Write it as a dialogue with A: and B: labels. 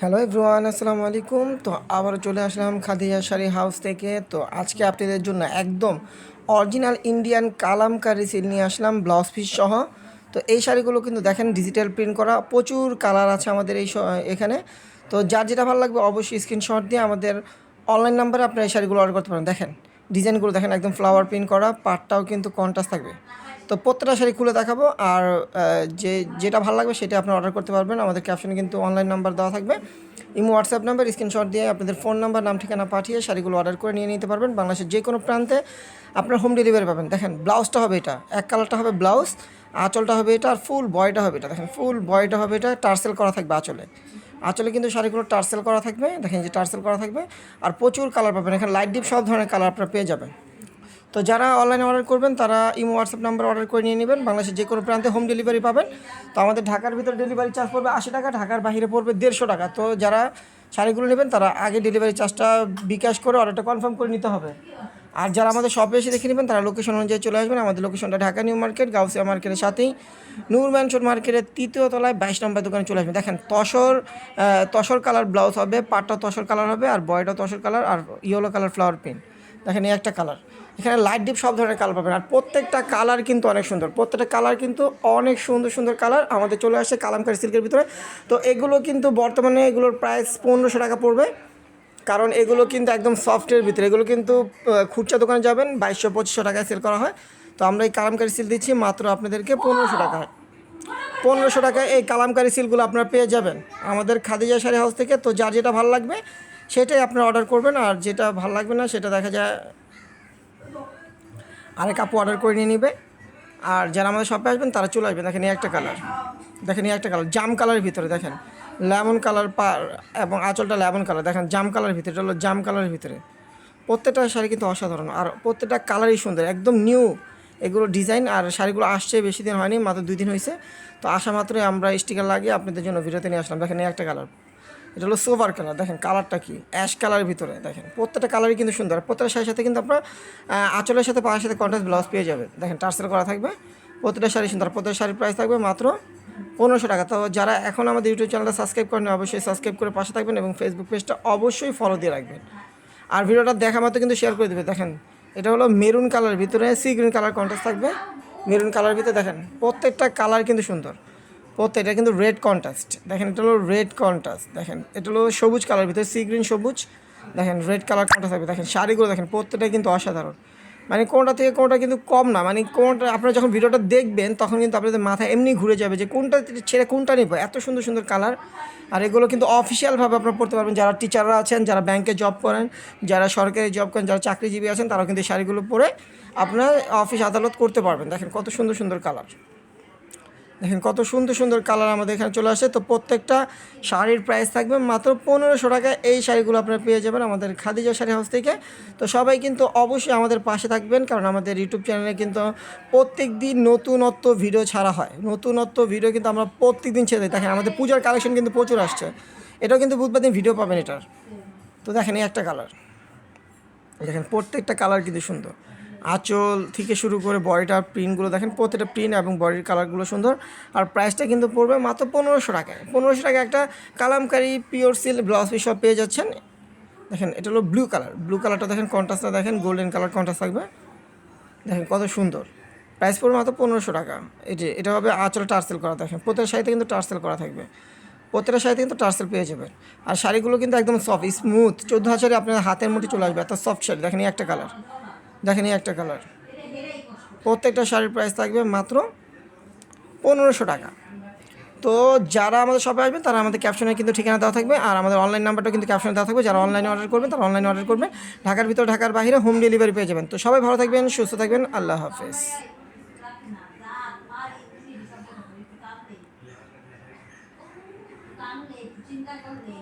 A: Hello everyone, আসসালামু আলাইকুম। তো আবারও চলে আসলাম খাদিজা শাড়ি হাউস থেকে। তো আজকে আপনাদের জন্য একদম অরিজিনাল ইন্ডিয়ান কালামকারী সিল নিয়ে আসলাম, ব্লাউজ পিস সহ। তো এই শাড়িগুলো কিন্তু দেখেন ডিজিটাল প্রিন্ট করা, প্রচুর কালার আছে আমাদের এখানে। তো যার যেটা ভালো লাগবে অবশ্যই স্ক্রিনশট দিয়ে আমাদের অনলাইন নাম্বারে আপনারা এই শাড়িগুলো অর্ডার করতে পারেন। দেখেন ডিজাইনগুলো দেখেন, একদম ফ্লাওয়ার প্রিন্ট করা, পাটটাও কিন্তু কন্ট্রাস্ট থাকবে। তো প্রত্যেকটা শাড়ি খুলে দেখাবো, আর যেটা ভালো লাগবে সেটা আপনি অর্ডার করতে পারবেন। আমাদের ক্যাপশনে কিন্তু অনলাইন নাম্বার দেওয়া থাকবে, ইমো হোয়াটসঅ্যাপ নাম্বার, স্ক্রিনশট দিয়ে আপনাদের ফোন নাম্বার, নাম, ঠিকানা পাঠিয়ে শাড়িগুলো অর্ডার করে নিয়ে নিতে পারবেন। বাংলাদেশের যে কোনো প্রান্তে আপনার হোম ডেলিভারি পাবেন। দেখেন ব্লাউজটা হবে এটা, এক কালারটা হবে ব্লাউজ, আঁচলটা হবে এটা, আর ফুল বয়টা হবে এটা। দেখেন ফুল বয়টা হবে এটা, টার্সেল করা থাকবে আঁচলে। আঁচলে কিন্তু শাড়িগুলো টার্সেল করা থাকবে, দেখেন যে টার্সেল করা থাকবে। আর প্রচুর কালার পাবেন এখানে, লাইট ডিপ সব ধরনের কালার আপনারা পেয়ে যাবেন। তো যারা অনলাইনে অর্ডার করবেন তারা ইমো হোয়াটসঅ্যাপ নাম্বার অর্ডার করে নিয়ে নেবেন। বাংলাদেশের যে কোনো প্রান্তে হোম ডেলিভারি পাবেন। তো আমাদের ঢাকার ভিতরে ডেলিভারি চার্জ পড়বে 80 টাকা, ঢাকার বাইরে পড়বে 150 টাকা। তো যারা শাড়িগুলো নেবেন তারা আগে ডেলিভারি চার্জটা বিকাশ করে অর্ডারটা কনফার্ম করে নিতে হবে। আর যারা আমাদের শপে এসে দেখে নেবেন তারা লোকেশন অনুযায়ী চলে আসবেন। আমাদের লোকেশনটা ঢাকা নিউ মার্কেট, গাউসিয়া মার্কেটের সাথেই নূর ম্যানশন মার্কেটের 3য় তলায় 22 নম্বর দোকানে চলে আসবেন। দেখেন তসর কালার ব্লাউজ হবে, পাটটা তসর কালার হবে, আর বয়টা তসর কালার, আর ইয়েলো কালার ফ্লাওয়ার প্রিন্ট। দেখেন এই একটা কালার, এখানে লাইট ডিপ সব ধরনের কালার পাবেন। আর প্রত্যেকটা কালার কিন্তু অনেক সুন্দর, প্রত্যেকটা কালার কিন্তু অনেক সুন্দর সুন্দর কালার আমাদের চলে আসছে কালামকারী সিল্কের ভিতরে। তো এগুলো কিন্তু বর্তমানে এগুলোর প্রাইস 1500 টাকা পড়বে, কারণ এগুলো কিন্তু একদম সফটের ভিতরে। এগুলো কিন্তু খুচরা দোকানে যাবেন 2200-2500 টাকায় সেল করা হয়। তো আমরা এই কালামকারী সিল দিচ্ছি মাত্র আপনাদেরকে 1500 টাকায়। 1500 টাকায় এই কালামকারী সিলগুলো আপনারা পেয়ে যাবেন আমাদের খাদিজা শাড়ি হাউস থেকে। তো যার যেটা ভালো লাগবে সেটাই আপনারা অর্ডার করবেন, আর যেটা ভালো লাগবে না সেটা দেখা যায় আরেক আপু অর্ডার করে নিয়ে নেবে। আর যারা আমাদের শপে আসবেন তারা চলে আসবেন। দেখেন এই একটা কালার, দেখেন এই একটা কালার জাম কালারের ভিতরে, দেখেন লেমন কালার এবং আঁচলটা লেমন কালার। দেখেন জাম কালারের ভিতরে, এটা হলো জাম কালারের ভিতরে। প্রত্যেকটা শাড়ি কিন্তু অসাধারণ, আর প্রত্যেকটা কালারই সুন্দর, একদম নিউ এগুলো ডিজাইন। আর শাড়িগুলো আসছে বেশি দিন হয়নি, মাত্র 2 দিন হয়েছে। তো আসা মাত্রই আমরা স্টিকার লাগিয়ে আপনাদের জন্য ভিডিওতে নিয়ে আসলাম। দেখেন এই একটা কালার, এটা হলো সোভার কালার। দেখেন কালারটা কি অ্যাশ কালারের ভিতরে। দেখেন প্রত্যেকটা কালারই কিন্তু সুন্দর, প্রত্যেকটা শাড়ির সাথে কিন্তু আপনার আঁচলের সাথে পায়ের সাথে কন্ট্রাস্ট ব্লাউজ পেয়ে যাবেন। দেখেন টার্সেল করা থাকবে, প্রত্যেকটা শাড়ি সুন্দর। প্রত্যেকটা শাড়ির প্রাইস থাকবে মাত্র 1500 টাকা। তো যারা এখন আমাদের ইউটিউব চ্যানেলটা সাবস্ক্রাইব করেন অবশ্যই সাবস্ক্রাইব করে পাশে থাকবেন, এবং ফেসবুক পেজটা অবশ্যই ফলো দিয়ে রাখবেন। আর ভিডিওটা দেখা মতো কিন্তু শেয়ার করে দেবে। দেখেন এটা হলো মেরুন কালার ভিতরে, সি গ্রিন কালার কন্ট্রাস্ট থাকবে। মেরুন কালার ভিতরে দেখেন প্রত্যেকটা কালার কিন্তু সুন্দর, প্রত্যেকটা কিন্তু রেড কন্ট্রাস্ট। দেখেন এটা হলো রেড কন্ট্রাস্ট। দেখেন এটা হলো সবুজ কালার ভিতরে, সি গ্রিন সবুজ। দেখেন রেড কালার কন্ট্রাস্ট থাকবে। দেখেন শাড়িগুলো দেখেন প্রত্যেকটা কিন্তু অসাধারণ, মানে কোনটা থেকে কোনটা কিন্তু কম না। মানে কোনটা আপনারা যখন ভিডিওটা দেখবেন তখন কিন্তু আপনাদের মাথায় এমনি ঘুরে যাবে যে কোনটা ছেড়ে কোনটা নিব, এত সুন্দর সুন্দর কালার। আর এগুলো কিন্তু অফিসিয়ালভাবে আপনারা পড়তে পারবেন, যারা টিচাররা আছেন, যারা ব্যাংকে জব করেন, যারা সরকারি জব করেন, যারা চাকরিজীবী আছেন, তারাও কিন্তু এই শাড়িগুলো পরে আপনার অফিস আদালত করতে পারবেন। দেখেন কত সুন্দর সুন্দর কালার, দেখেন কত সুন্দর সুন্দর কালার আমাদের এখানে চলে আসে। তো প্রত্যেকটা শাড়ির প্রাইস থাকবে মাত্র 1500 টাকায়। এই শাড়িগুলো আপনারা পেয়ে যাবেন আমাদের খাদিজা শাড়ি হাউস থেকে। তো সবাই কিন্তু অবশ্যই আমাদের পাশে থাকবেন, কারণ আমাদের ইউটিউব চ্যানেলে কিন্তু প্রত্যেক দিন নতুনত্ব ভিডিও ছাড়া হয়। নতুনত্ব ভিডিও কিন্তু আমরা প্রত্যেক দিন ছেড়ে দিই। দেখেন আমাদের পূজার কালেকশন কিন্তু প্রচুর আসছে, এটাও কিন্তু বুধবার দিন ভিডিও পাবেন এটার। তো দেখেন এই একটা কালার, দেখেন প্রত্যেকটা কালার কিন্তু সুন্দর। আঁচল থেকে শুরু করে বডিটার প্রিন্টগুলো দেখেন, প্রত্যেকটা প্রিন্ট এবং বডির কালারগুলো সুন্দর। আর প্রাইসটা কিন্তু পড়বে মাত্র 1500 টাকায়। 1500 টাকায় একটা kalamkari pure silk blouse piece সব পেয়ে যাচ্ছেন। দেখেন এটা হলো ব্লু কালার, ব্লু কালারটা দেখেন কন্ট্রাস্টটা দেখেন, গোল্ডেন কালার কন্ট্রাস্ট থাকবে। দেখেন কত সুন্দর, প্রাইস পড়বে মাত্র 1500 টাকা। এটা হবে আঁচলে টার্সেল করা। দেখেন প্রত্যেকটা শাড়িতে কিন্তু টার্সেল করা থাকবে, প্রত্যেকটা শাড়িতে কিন্তু টার্সেল পেয়ে যাবেন। আর শাড়িগুলো কিন্তু একদম সফট স্মুথ, 14,000 আপনার হাতের মুঠি চলে আসবে, এত সফট শাড়ি। দেখেন এই একটা কালার, দেখেন এই একটা কালার। প্রত্যেকটা শাড়ির প্রাইস থাকবে মাত্র 1500 টাকা। তো যারা আমাদের শপে আসবেন তারা আমাদের ক্যাপশনে কিন্তু ঠিকানা দেওয়া থাকবে, আর আমাদের অনলাইন নাম্বারটাও কিন্তু ক্যাপশনে দেওয়া থাকবে। যারা অনলাইনে অর্ডার করবেন তারা অনলাইনে অর্ডার করবেন, ঢাকার ভিতর ঢাকার বাইরে হোম ডেলিভারি পেয়ে যাবেন। তো সবাই ভালো থাকবেন, সুস্থ থাকবেন, আল্লাহ হাফেজ।
B: চিন্তা করলে